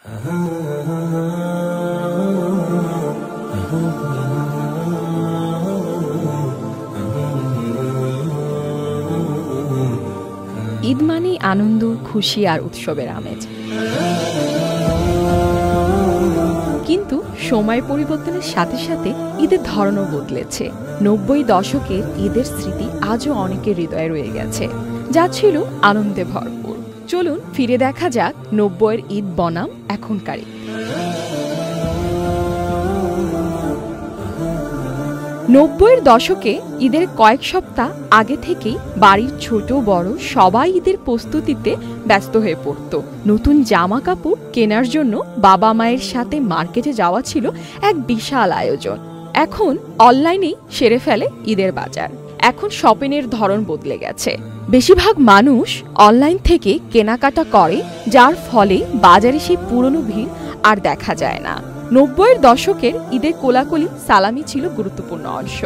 ঈদ মানেই আনন্দ, খুশি আর উৎসবের আমেজ। কিন্তু সময় পরিবর্তনের সাথে সাথে ঈদের ধরনও বদলেছে। ৯০ দশকের ঈদের স্মৃতি আজও অনেকের হৃদয়ে রয়ে গেছে, যা ছিল আনন্দে ভরপুর। চলুন ফিরে দেখা যাক ৯০-এর ঈদ বনাম এখনকার ঈদ। ৯০-এর দশকে ঈদের কয়েক সপ্তাহ আগে থেকেই বাড়ির ছোট বড় সবাই ঈদের প্রস্তুতিতে ব্যস্ত হয়ে পড়ত। নতুন জামা কাপড় কেনার জন্য বাবা মায়ের সাথে মার্কেটে যাওয়া ছিল এক বিশাল আয়োজন। এখন অনলাইনেই সেরে ফেলে ঈদের বাজার। এখন শপিংয়ের ধরন বদলে গেছে। বেশিরভাগ মানুষ অনলাইন থেকে কেনাকাটা করে, যার ফলে বাজারে সেই পুরনো ভিড় আর দেখা যায় না। ৯০-এর দশকের ঈদের কোলাকুলি সালামি ছিল গুরুত্বপূর্ণ অংশ।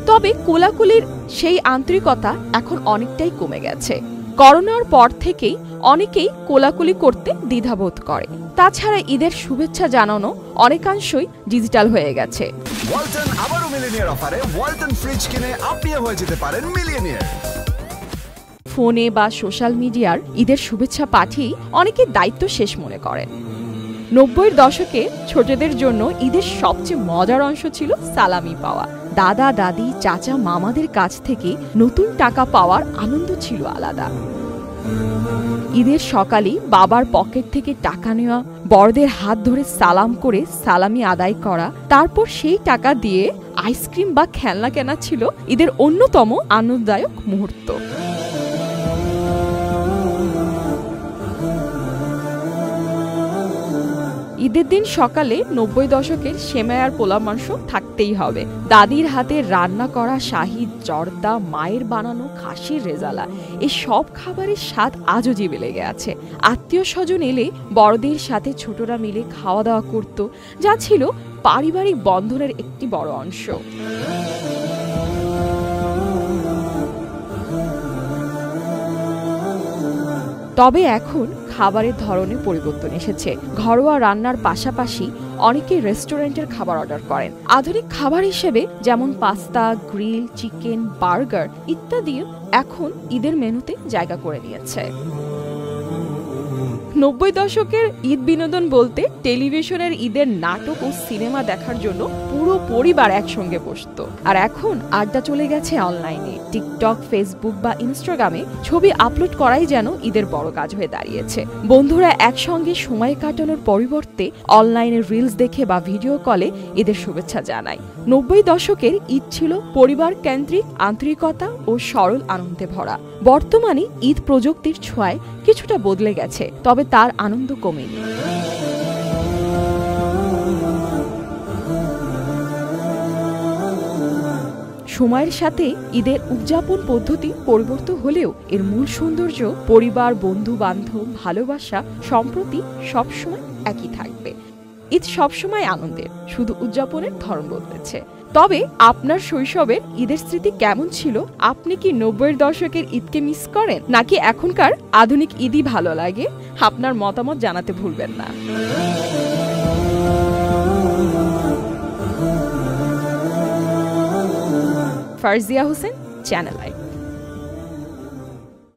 তবে কোলাকুলির সেই আন্তরিকতা এখন অনেকটাই কমে গেছে। করোনার পর থেকেই অনেকেই কোলাকুলি করতে দ্বিধাবোধ করে। তাছাড়া ঈদের শুভেচ্ছা জানানো অনেকাংশই ডিজিটাল হয়ে গেছে। ওয়ালটন আবারো মিলিয়নিয়ার অফারে ওয়ালটন ফ্রিজ কিনে আপনিও হয়ে যেতে পারেন মিলিয়নিয়ার। ফোনে বা সোশ্যাল মিডিয়ার ঈদের শুভেচ্ছা পাঠিয়ে অনেকে দায়িত্ব শেষ মনে করেন। ৯০-এর দশকে ছোটদের জন্য ঈদের সবচেয়ে মজার অংশ ছিল সালামি পাওয়া। দাদা দাদি চাচা মামাদের কাছ থেকে নতুন টাকা পাওয়ার আনন্দ ছিল আলাদা। ঈদের সকালে বাবার পকেট থেকে টাকা নেওয়া, বড়দের হাত ধরে সালাম করে সালামি আদায় করা, তারপর সেই টাকা দিয়ে আইসক্রিম বা খেলনা কেনা ছিল ঈদের অন্যতম আনন্দদায়ক মুহূর্ত। ঈদের দিন সকালে ৯০ দশকের সেমাই আর পোলা মাংস থাকতেই হবে। দাদির হাতে রান্না করা শাহী জর্দা, মায়ের বানানো খাসির রেজালা, এই সব খাবারের স্বাদ আজও জিভে লেগে আছে। আত্মীয় স্বজন এলে বড়দের সাথে ছোটরা মিলে খাওয়া দাওয়া করত, যা ছিল পারিবারিক বন্ধনের একটি বড় অংশ। তবে এখন খাবারের ধরনে পরিবর্তন এসেছে। ঘরোয়া রান্নার পাশাপাশি অনেকে রেস্টুরেন্টের খাবার অর্ডার করেন। আধুনিক খাবার হিসেবে যেমন পাস্তা, গ্রিল, চিকেন, বার্গার ইত্যাদিও এখন ঈদের মেনুতে জায়গা করে নিয়েছে। ৯০ দশকের ঈদ বিনোদন বলতে টেলিভিশনের ঈদের নাটক ও সিনেমা দেখার জন্য পুরো পরিবার একসঙ্গে বসত। আর এখন আড্ডা চলে গেছে অনলাইনে। টিকটক, ফেসবুক বা ইনস্টাগ্রামে ছবি আপলোড করাই যেন ঈদের বড় কাজ হয়ে দাঁড়িয়েছে। বন্ধুরা একসঙ্গে সময় কাটানোর পরিবর্তে অনলাইনে রিলস দেখে বা ভিডিও কলে ঈদের শুভেচ্ছা জানায়। ৯০ দশকের ঈদ ছিল পরিবার কেন্দ্রিক, আন্তরিকতা ও সরল আনন্দে ভরা। বর্তমানে ঈদ প্রযুক্তির ছোঁয়ায় কিছুটা বদলে গেছে, তবে তার আনন্দ কমেনি। সময়ের সাথে ঈদের উদযাপন পদ্ধতি পরিবর্তন হলেও এর মূল সৌন্দর্য, পরিবার, বন্ধু বান্ধব, ভালোবাসা, সম্প্রতি সবসময় একই থাকবে। ঈদ সবসময় আনন্দের, শুধু উদযাপনের ধরন বদলেছে। তবে আপনার শৈশবের ঈদের স্মৃতি কেমন ছিল? আপনি কি ৯০-এর দশকের ঈদকে মিস করেন, নাকি এখনকার আধুনিক ঈদই ভালো লাগে? আপনার মতামত জানাতে ভুলবেন না। ফারজিয়া হোসেন, চ্যানেল আই।